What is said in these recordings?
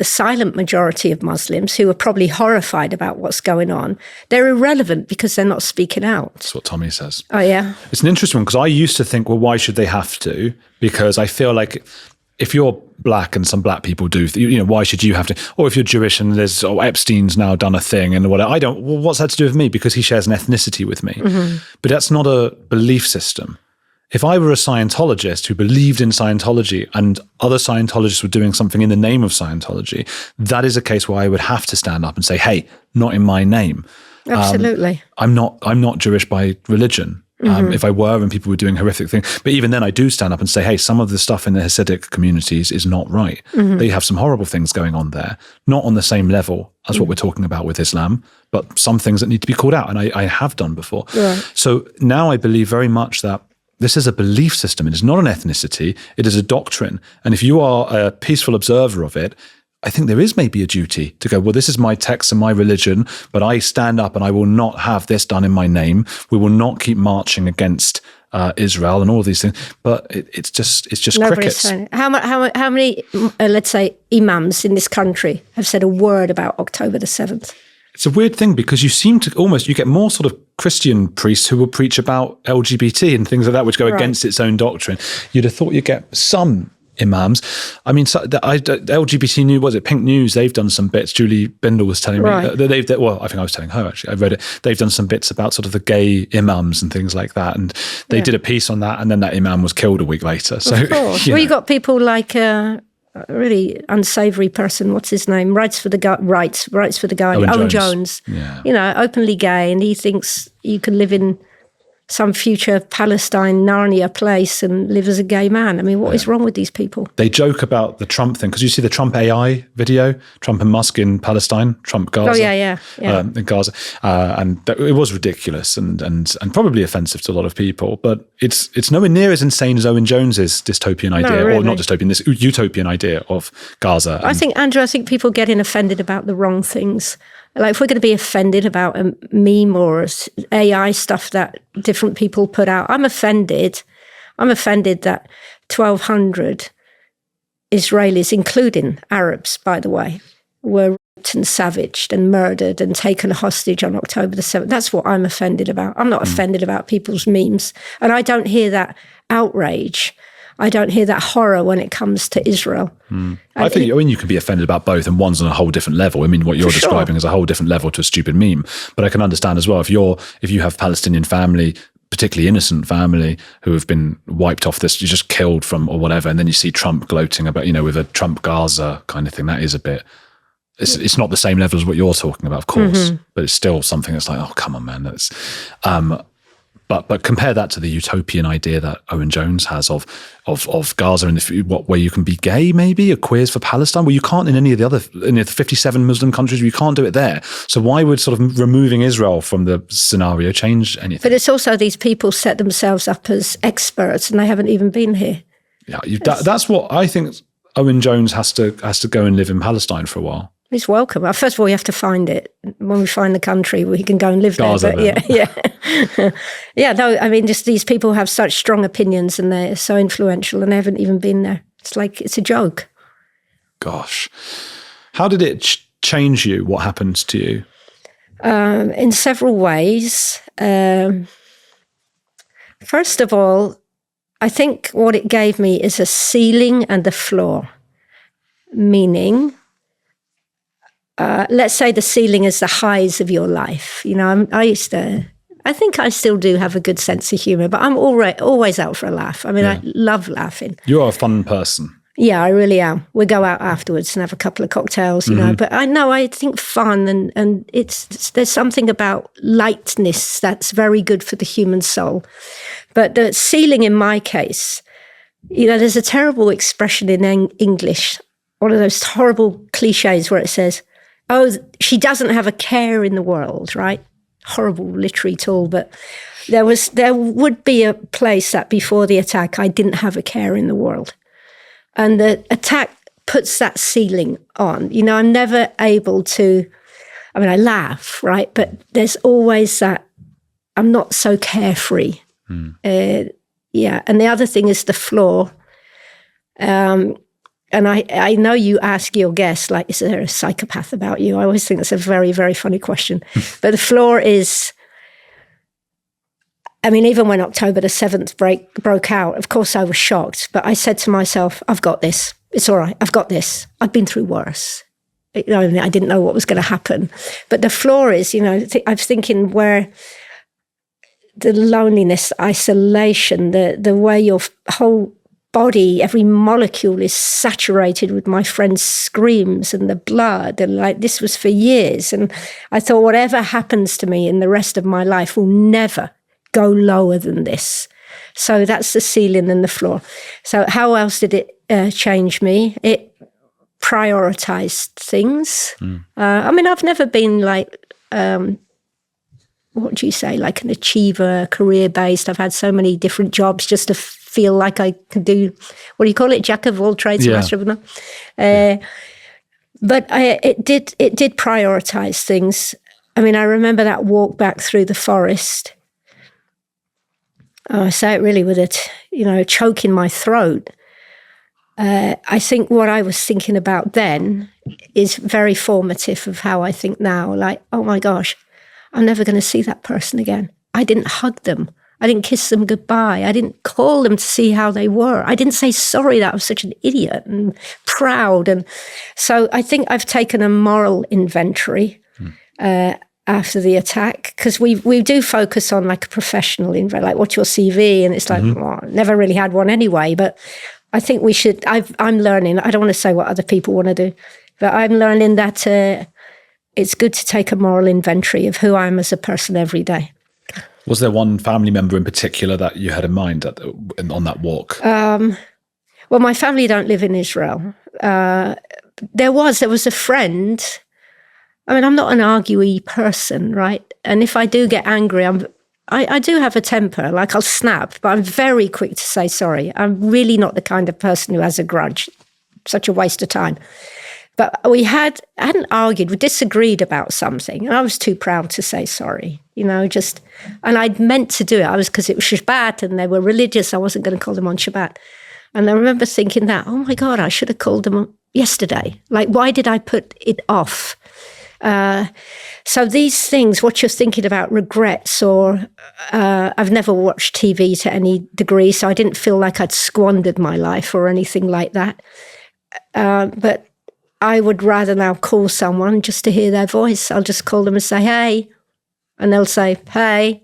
the silent majority of Muslims who are probably horrified about what's going on, they're irrelevant because they're not speaking out. That's what Tommy says. Oh, yeah? It's an interesting one because I used to think, well, why should they have to? Because I feel like if you're black and some black people do, why should you have to? Or if you're Jewish and there's, Epstein's now done a thing and whatever, what's that to do with me? Because he shares an ethnicity with me. Mm-hmm. But that's not a belief system. If I were a Scientologist who believed in Scientology and other Scientologists were doing something in the name of Scientology, that is a case where I would have to stand up and say, hey, not in my name. Absolutely. I'm not Jewish by religion. Mm-hmm. If I were and people were doing horrific things. But even then I do stand up and say, hey, some of the stuff in the Hasidic communities is not right. Mm-hmm. They have some horrible things going on there, not on the same level as what we're talking about with Islam, but some things that need to be called out. And I have done before. Yeah. So now I believe very much that this is a belief system. It is not an ethnicity. It is a doctrine. And if you are a peaceful observer of it, I think there is maybe a duty to go, well, this is my text and my religion, but I stand up and I will not have this done in my name. We will not keep marching against Israel and all of these things. But it's just crickets. How many, let's say, imams in this country have said a word about October the 7th? It's a weird thing because you get more sort of Christian priests who will preach about LGBT and things like that, which go against its own doctrine. You'd have thought you'd get some imams. I mean, the LGBT News, was it Pink News? They've done some bits. Julie Bindel was telling me that I think I was telling her actually. I read it. They've done some bits about sort of the gay imams and things like that, and they did a piece on that, and then that imam was killed a week later. So, of course. You got people like a really unsavoury person. What's his name? Writes for the guy. Owen Jones. Yeah. Openly gay, and he thinks you can live in some future Palestine Narnia place and live as a gay man. I mean, what is wrong with these people? They joke about the Trump thing because you see the Trump AI video, Trump and Musk in Palestine, Trump Gaza. Oh yeah. In Gaza, and it was ridiculous and probably offensive to a lot of people. But it's nowhere near as insane as Owen Jones's dystopian idea, or not dystopian, this utopian idea of Gaza. I think people getting offended about the wrong things. Like if we're going to be offended about a meme or AI stuff that different people put out, I'm offended that 1,200 Israelis, including Arabs, by the way, were raped and savaged and murdered and taken hostage on October the 7th. That's what I'm offended about. I'm not offended about people's memes. And I don't hear that outrage. I don't hear that horror when it comes to Israel. I think you can be offended about both, and one's on a whole different level. I mean, what you're describing is a whole different level to a stupid meme. But I can understand as well, if you have Palestinian family, particularly innocent family, who have been wiped off this, you're just killed from or whatever, and then you see Trump gloating about, with a Trump Gaza kind of thing, that is a bit... It's not the same level as what you're talking about, of course, but it's still something that's like, oh, come on, man. That's... But compare that to the utopian idea that Owen Jones has of Gaza and where you can be gay, maybe, or queers for Palestine, where you can't in any of the 57 Muslim countries, you can't do it there. So why would sort of removing Israel from the scenario change anything? But it's also these people set themselves up as experts and they haven't even been here. Yeah, that's what I think. Owen Jones has to go and live in Palestine for a while. He's welcome. First of all, you have to find it. When we find the country, we can go and live Gaza there. But yeah. No, I mean, just these people have such strong opinions and they're so influential and they haven't even been there. It's like, it's a joke. Gosh. How did it change you? What happened to you? In several ways. First of all, I think what it gave me is a ceiling and a floor. Meaning... let's say the ceiling is the highs of your life. I think I still do have a good sense of humor, but I'm always out for a laugh. I mean, I love laughing. You're a fun person. Yeah, I really am. We go out afterwards and have a couple of cocktails, but I think fun and there's something about lightness that's very good for the human soul. But the ceiling in my case, there's a terrible expression in English, one of those horrible cliches where it says, oh, she doesn't have a care in the world, right? Horrible literary tool, but there would be a place that before the attack, I didn't have a care in the world. And the attack puts that ceiling on. I'm never able to, I laugh, right? But there's always that, I'm not so carefree. And the other thing is the floor. and I know you ask your guests, like, is there a psychopath about you? I always think that's a very, very funny question. But the floor is, I mean, even when October the 7th broke out, of course I was shocked. But I said to myself, I've got this. It's all right. I've got this. I've been through worse. You know, I didn't know what was going to happen. But the floor is, you know, I was thinking where the loneliness, isolation, the way your whole body, every molecule is saturated with my friend's screams and the blood. And like, this was for years. And I thought, whatever happens to me in the rest of my life will never go lower than this. So that's the ceiling and the floor. So how else did it change me? It prioritized things. I mean, I've never been like, what do you say, like an achiever, career-based. I've had so many different jobs just to feel like I could do, what do you call it, jack of all trades, master of none. But it did prioritize things. I mean, I remember that walk back through the forest. I say it really with a choke in my throat. I think what I was thinking about then is very formative of how I think now. Like, oh my gosh, I'm never going to see that person again. I didn't hug them. I didn't kiss them goodbye. I didn't call them to see how they were. I didn't say sorry that I was such an idiot and proud. And so I think I've taken a moral inventory after the attack, because we do focus on like a professional inventory, like what's your CV? And it's like, well, I never really had one anyway, but I think we should, I'm learning, I don't want to say what other people want to do, but I'm learning that it's good to take a moral inventory of who I am as a person every day. Was there one family member in particular that you had in mind on that walk? Well, my family don't live in Israel. There was a friend. I mean, I'm not an arguey person, right? And if I do get angry, I do have a temper, like I'll snap, but I'm very quick to say sorry. I'm really not the kind of person who has a grudge. Such a waste of time. But I hadn't argued, we disagreed about something, and I was too proud to say sorry, and I'd meant to do it. Because it was Shabbat and they were religious, I wasn't going to call them on Shabbat. And I remember thinking that, oh my God, I should have called them yesterday. Like, why did I put it off? So these things, what you're thinking about, regrets, or I've never watched TV to any degree, so I didn't feel like I'd squandered my life or anything like that. But I would rather now call someone just to hear their voice. I'll just call them and say, hey, and they'll say, hey.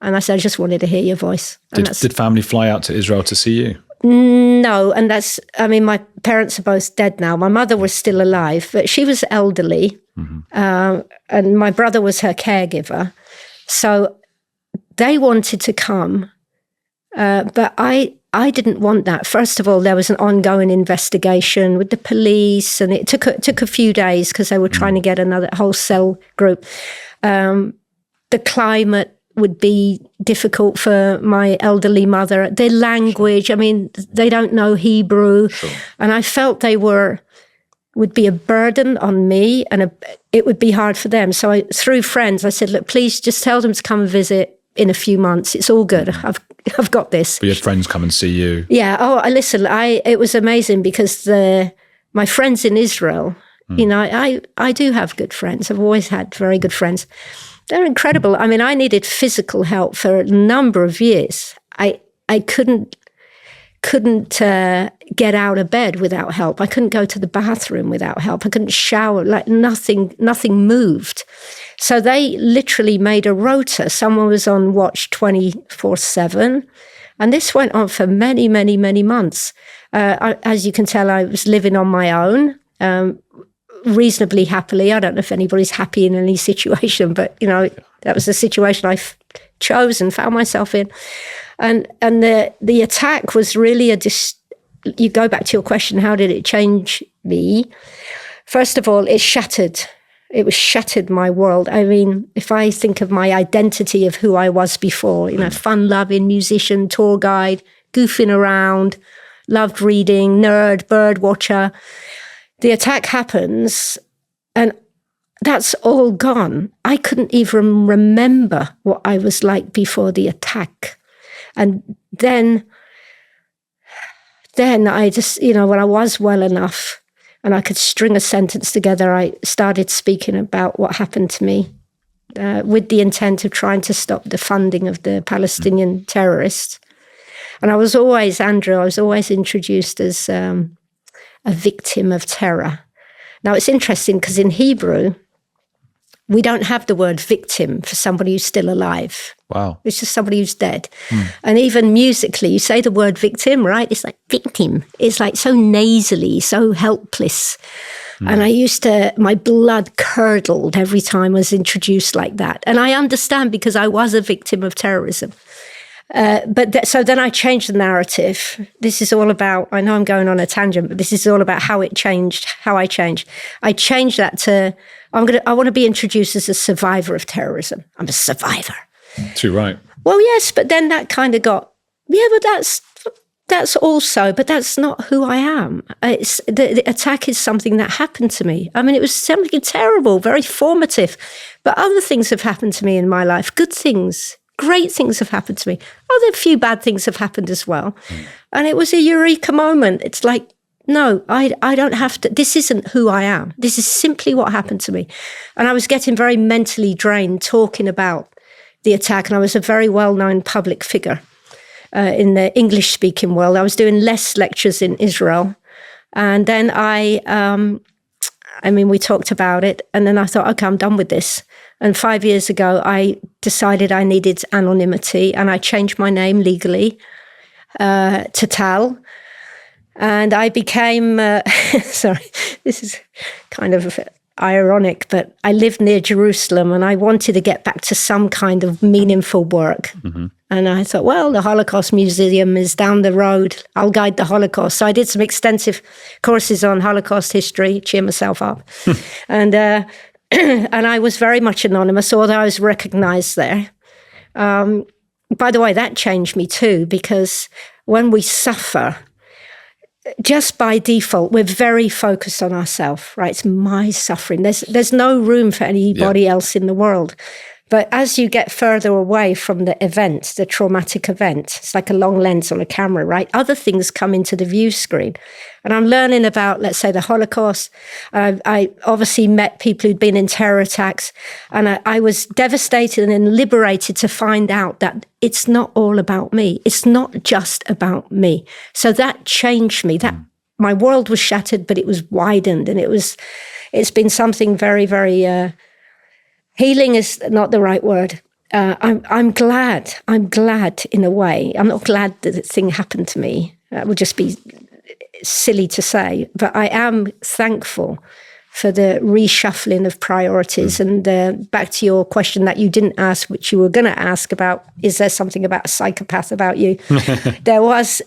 And I say, I just wanted to hear your voice. Did family fly out to Israel to see you? No, and my parents are both dead now. My mother was still alive, but she was elderly, and my brother was her caregiver. So they wanted to come, but I didn't want that. First of all, there was an ongoing investigation with the police, and it took a few days because they were trying to get another whole cell group. The climate would be difficult for my elderly mother. Their language, I mean, they don't know Hebrew. Sure. And I felt they would be a burden on me, and it would be hard for them. So through friends, I said, look, please just tell them to come and visit in a few months. It's all good. I've got this. But you had friends come and see you. Yeah. Oh, listen, it was amazing because my friends in Israel, I do have good friends. I've always had very good friends. They're incredible. I mean, I needed physical help for a number of years. I couldn't get out of bed without help. I couldn't go to the bathroom without help. I couldn't shower. Like nothing moved. So they literally made a rota. Someone was on watch 24/7, and this went on for many, many, many months. As you can tell, I was living on my own. Reasonably happily. I don't know if anybody's happy in any situation, but that was the situation I chose and found myself in. And the attack was really you go back to your question, how did it change me? First of all, it was shattered my world. I mean, if I think of my identity of who I was before, fun-loving musician, tour guide, goofing around, loved reading, nerd, bird watcher. The attack happens, and that's all gone. I couldn't even remember what I was like before the attack. And then then I just, when I was well enough and I could string a sentence together, I started speaking about what happened to me with the intent of trying to stop the funding of the Palestinian terrorists. And I was always introduced as a victim of terror. Now, it's interesting because in Hebrew, we don't have the word victim for somebody who's still alive. Wow. It's just somebody who's dead. And even musically, you say the word victim, right? It's like victim. It's like so nasally, so helpless. And my blood curdled every time I was introduced like that. And I understand because I was a victim of terrorism. So then I changed the narrative. This is all about, I know I'm going on a tangent, but this is all about how I changed. I changed that to, I want to be introduced as a survivor of terrorism. I'm a survivor. Too right. Well, yes, but then that kind of got, but that's not who I am. The attack is something that happened to me. I mean, it was something terrible, very formative, but other things have happened to me in my life, good things. Great things have happened to me. A few bad things have happened as well. And it was a eureka moment. It's like, no, I don't have to. This isn't who I am. This is simply what happened to me. And I was getting very mentally drained talking about the attack. And I was a very well-known public figure in the English-speaking world. I was doing less lectures in Israel. And then we talked about it. And then I thought, okay, I'm done with this. And 5 years ago, I decided I needed anonymity, and I changed my name legally to Tal. And I became, sorry, this is kind of ironic, but I lived near Jerusalem, and I wanted to get back to some kind of meaningful work. And I thought, well, the Holocaust Museum is down the road. I'll guide the Holocaust. So I did some extensive courses on Holocaust history, cheer myself up. And I was very much anonymous, although I was recognized there. By the way, that changed me too, because when we suffer, just by default, we're very focused on ourselves, right? It's my suffering. There's no room for anybody else in the world. But as you get further away from the event, the traumatic event, it's like a long lens on a camera, right? Other things come into the view screen. And I'm learning about, let's say, the Holocaust. I obviously met people who'd been in terror attacks. And I was devastated and liberated to find out that it's not all about me. It's not just about me. So that changed me. That my world was shattered, but it was widened. And it's been something very, very... healing is not the right word. I'm glad. I'm glad in a way. I'm not glad that the thing happened to me. That would just be silly to say. But I am thankful for the reshuffling of priorities. And back to your question that you didn't ask, which you were going to ask about, is there something about a psychopath about you? There was,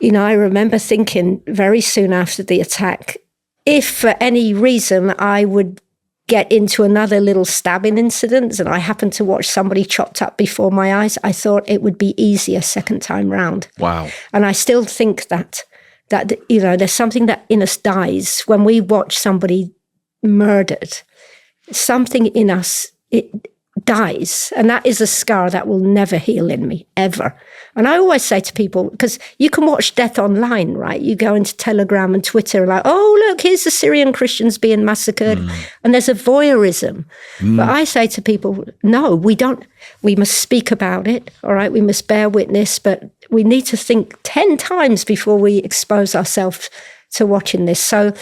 I remember thinking very soon after the attack, if for any reason I would get into another little stabbing incident and I happened to watch somebody chopped up before my eyes, I thought it would be easier second time round. Wow. And I still think that there's something that in us dies when we watch somebody murdered. Something in us, it dies. And that is a scar that will never heal in me, ever. And I always say to people, because you can watch death online, right? You go into Telegram and Twitter, like, oh, look, here's the Syrian Christians being massacred. And there's a voyeurism. But I say to people, no, we don't. We must speak about it, all right? We must bear witness, but we need to think 10 times before we expose ourselves to watching this. So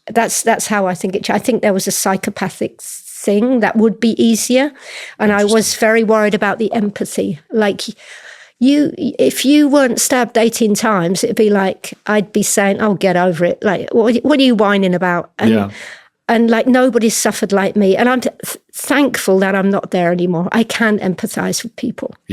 that's how I think it. I think there was a psychopathic thing that would be easier. And I was very worried about the empathy. Like, if you weren't stabbed 18 times, it'd be like, I'd be saying, oh, get over it. Like, what are you whining about? And like, nobody's suffered like me. And I'm thankful that I'm not there anymore. I can empathize with people.